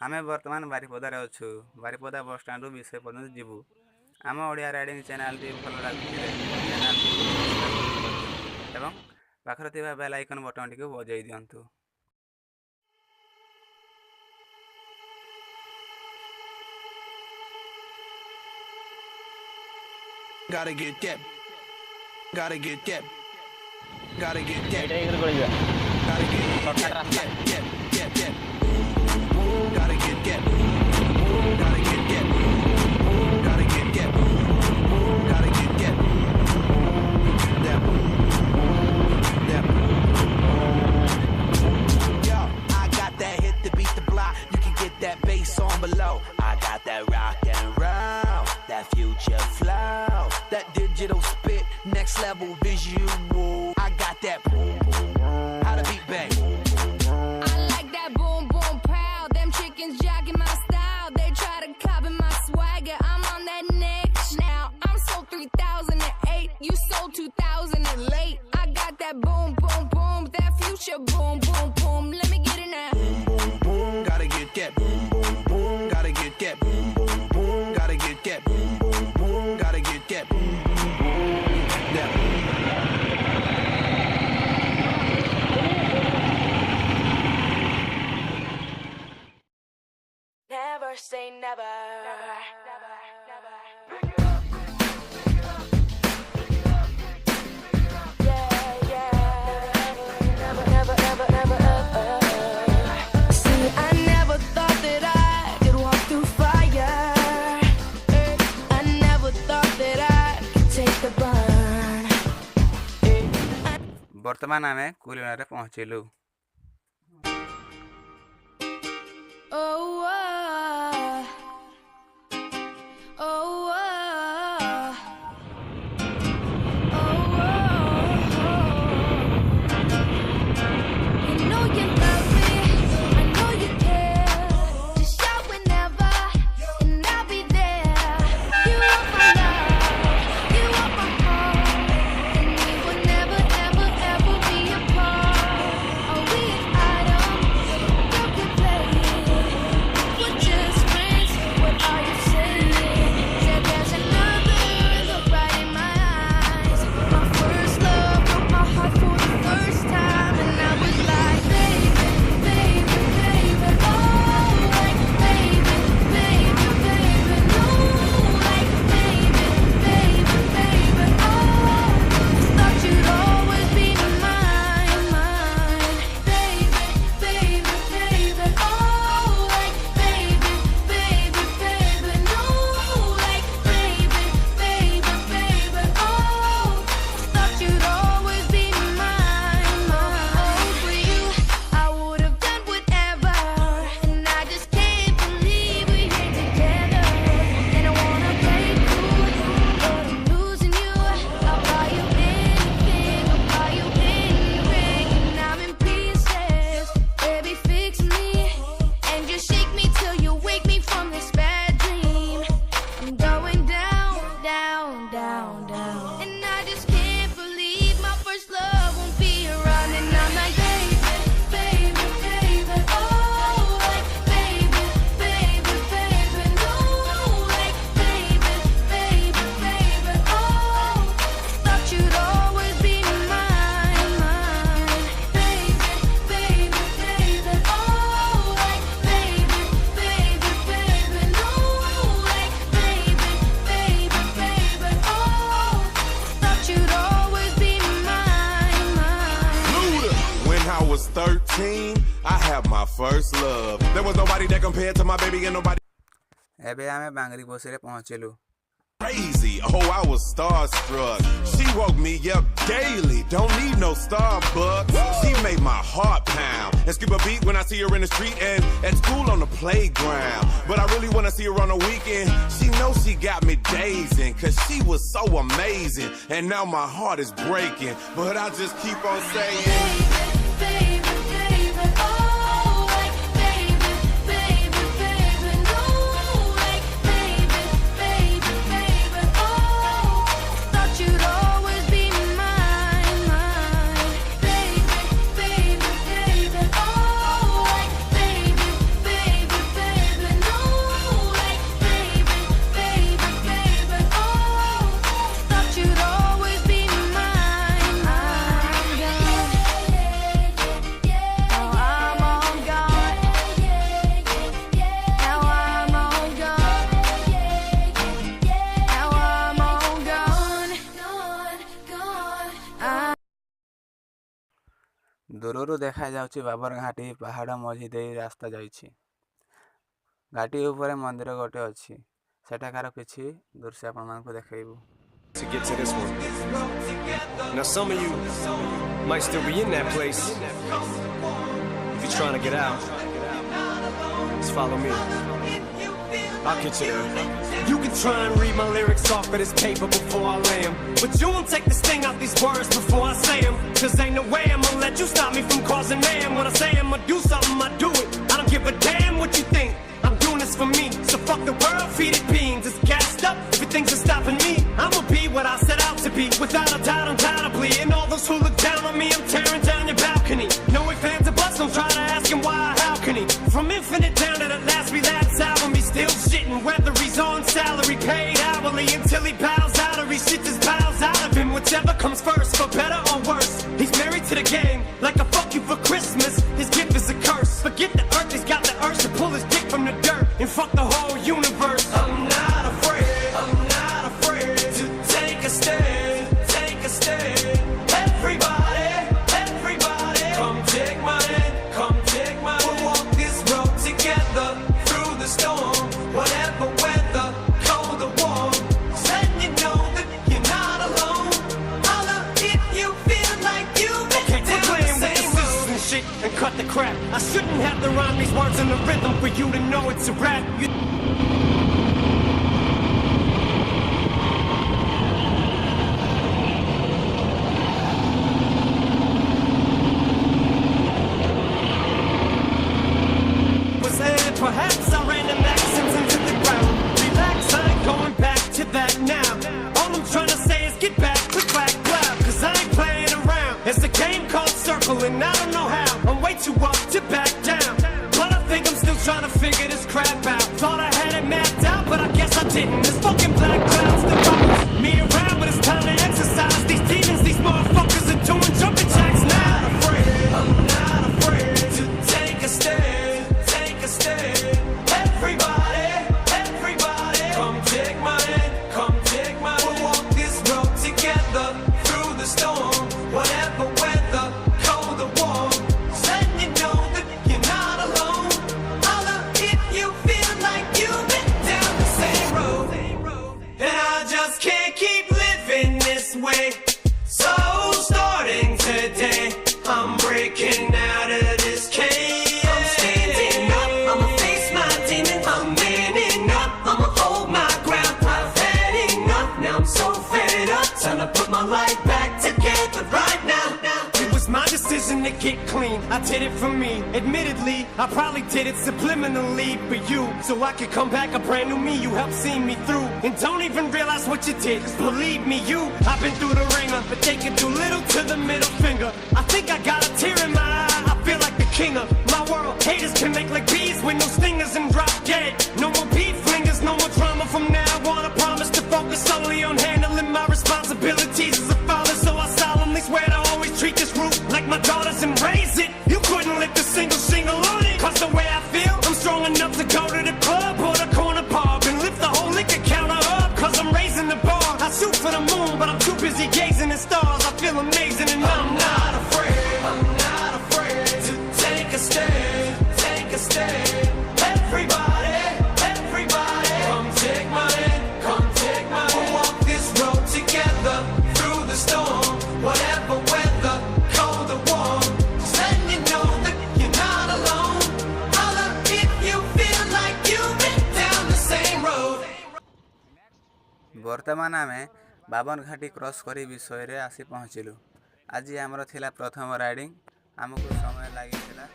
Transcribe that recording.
ଆମେ ବର୍ତ୍ତମାନ ବାରିପଦାରେ ଅଛୁ। ବାରିପଦା ବସ୍ ଷ୍ଟାଣ୍ଡରୁ ବିଷୟ ପର୍ଯ୍ୟନ୍ତ ଯିବୁ। ଆମ ଓଡ଼ିଆ ରାଇଡ଼ିଂ ଚ୍ୟାନେଲଟି ଭଲ ଲାଗୁଥିଲେ ଚ୍ୟାନେଲଟିକୁ ସବସ୍କ୍ରାଇବ୍ କରିଦିଅନ୍ତୁ ଏବଂ ପାଖରେ ଥିବା ବେଲ୍ ଆଇକନ୍ ବଟନଟିକୁ ବଜାଇ ଦିଅନ୍ତୁ। Gotta get that. Gotta get that. Gotta get that. ଏଇଟା ଇଏ କରି ଯିବା Gotta get ସର୍ଟକଟ୍ that. ରାସ୍ତା Gotta get that. Gotta get that. Gotta get that. Gotta get that. That. That. Yo, I got that hit to beat the block. You can get that bass on below. I got that rock and roll, that future flow, that digital spit, next level visual. I got that boom boom. How to beat bang. I like that boom boom pow. Them chickens jogging my style. They try to copy my swagger. I'm on that next now. I'm sold 3008. You sold 2000 and late. I got that boom boom boom. That future boom boom boom. Let me get it now. Boom boom boom. Gotta get that boom boom boom. Gotta get that boom boom boom. Gotta get that boom boom boom. Gotta get that boom boom boom. That. Never say never. See, I never thought that I could walk through fire. I never thought that I could take the burn. ବର୍ତ୍ତମାନ ଆମେ କୁଲିନାରେ ପହଞ୍ଚିଲୁ। Oh, oh, oh, You know you love me, I know you care. Just shout whenever, and I'll be there. You are my love, you are my heart, and we will never, ever, ever be apart. Are we an item you could play? We're just friends, what are you saying? Said there's another look right in my eyes. My first love broke my heart for the first time, and I was like, baby, baby, baby, oh, like, baby, baby, baby, no, like, baby, baby, baby, oh, thought you'd always be mine, baby, baby, baby, oh, like, baby, baby, baby, no, like, baby, baby, baby, oh, thought you'd always be mine, oh, for you, I would have done whatever, and I just can't believe we're here together, and I wanna play cool, but I'm losing you, I'll buy you anything, I'll buy you any ring, and I'm in pieces, baby, fix me, and just shake me till you wake me from this bad dream. I'm going down, down, down, down. And I just can't believe my first love won't be around. And I'm like, baby, baby, baby, oh, like, baby, baby, baby, no, like, baby, baby, baby, oh, thought you'd always be mine, baby, baby, baby, oh, like, baby, baby, baby, no, like, baby, baby, baby, oh, thought you'd always be mine. Luda. When I was 13, I had my first love. There was nobody that compared to my baby and nobody ଏବେ ଆମେ ବାଙ୍ଗରି ବସିରେ ପହଞ୍ଚିଲୁ। crazy. Oh, I was starstruck. She woke me up daily. Don't need no Starbucks. She made my heart pound and skip a beat when I see her in the street and at school on the playground. But I really wanna see her on the weekend. She knows she got me dazing, cause she was so amazing. And now my heart is breaking, but I just keep on saying, Baby, baby, oh, like, baby, baby, baby, no, like, baby, baby, baby, oh, thought you'd always be mine, baby, baby, baby, oh, like, baby, baby, baby. ଦୂରରୁ ଦେଖାଯାଉଛି ବାବର ଘାଟି ପାହାଡ଼ ମଝି ଦେଇ ରାସ୍ତା ଯାଇଛି। ଘାଟି ଉପରେ ମନ୍ଦିର ଗୋଟେ ଅଛି। ସେଠାକାର କିଛି ଦୃଶ୍ୟ ଆପଣମାନଙ୍କୁ ଦେଖାଇବୁ। To get to this one. Now some of you might still be in that place. If you're trying to get out, just follow me. I'll get you there. You can try and read my lyrics off of this paper before I lay 'em, but you won't take the sting out these words before I say 'em. 'Cause ain't no way I'ma let you stop me from causing mayhem. When I say I'ma do something, I do it. I don't give a damn what you think. I'm doing this for me. So fuck the world, feed it beans. It's gassed up. If things are stopping me, I'ma be what I set out to be. Without a doubt, undoubtedly. And all those who look down on me, I'm tearing down your balcony. No ifs, ands, or buts. Don't try to ask him why or how can he. From infinite down to the last relapse album, he's still shitting. Whether he's on salary, paid hourly, until he bows out or he shit just bows out of him. Whichever comes first, for better or worse. He's married to the game, like a fuck you for Christmas. His gift is a curse. Forget the earth, he's got the urge to pull his dick from the dirt and fuck the whole universe. I'm not afraid to take a stand, take a stand. Everybody, come take my hand, come take my hand. We'll walk this road together through the storm, whatever weather, cold or warm. Let you know that you're not alone. Holla if you feel like you've been down the same road. And shit and cut the crap. I shouldn't have to rhyme these words in the rhythm for you to know it's a rap. Perhaps I ran the maxims into the ground. Relax, I ain't going back to that now. All I'm trying to say is get back, click, clack, clap. 'Cause I ain't playing around. It's a game called Circle and I don't know how. I'm way too up to back down. But I think I'm still trying to figure this crap out. Thought I had it mapped out, but I guess I didn't. This fucking black clouds that follows me around, but it's time to exercise. These demons, these motherfuckers are doing jumping jacks now. I'm not afraid to take a stand, take a stand. Everybody, come take my hand, come take my hand. We'll walk this road together through the storm, whatever weather, cold or warm. Letting you know that you're not alone. Holla if you feel like you've been down the same road. And I just can't keep living this way. So starting today, I'm breaking out of this cage. I'm standing up, I'ma face my demon. I'm manning up, I'ma hold my ground. I've had enough, now I'm so fed up. Time to put my life back together right now. It was my decision to get clean, I did it for me. Admittedly, I probably did it subliminally for you, so I could come back a brand new me. You helped see me through, and don't even realize what you did. 'Cause believe me, I've been through the ringer, but they can do little to the middle finger. I think I got a tear in my eye, I feel like the king of my world. Haters can make like bees with no stingers and drop dead. No more beef flingers, no more drama from now on. I promise to focus solely on handling my responsibilities as a father. So I solemnly swear to always treat this roof like my daughters and raise it. You couldn't lift a single shingle on it. 'Cause the way I feel, I'm strong enough to go to the club or the corner pub and lift the whole liquor counter up. 'Cause I'm raising the bar. I shoot for the moon, but I'm too busy gazing at stars. I feel amazing and I'm not afraid to take a stand, take a stand. Everybody, come take my hand, come take my hand. We'll walk this road together through the storm, whatever weather, cold or warm. Just letting you know that you're not alone. Holla if you feel like you've been down the same road. ବର୍ତ୍ତମାନ ଆମେ ବାବନ ଘାଟି cross କରି ବିଷୟରେ ଆସି ପହଞ୍ଚିଲୁ। ଆଜି ଆମର ଥିଲା ପ୍ରଥମ ରାଇଡ଼ିଂ। ଆମକୁ ସମୟ ଲାଗିଥିଲା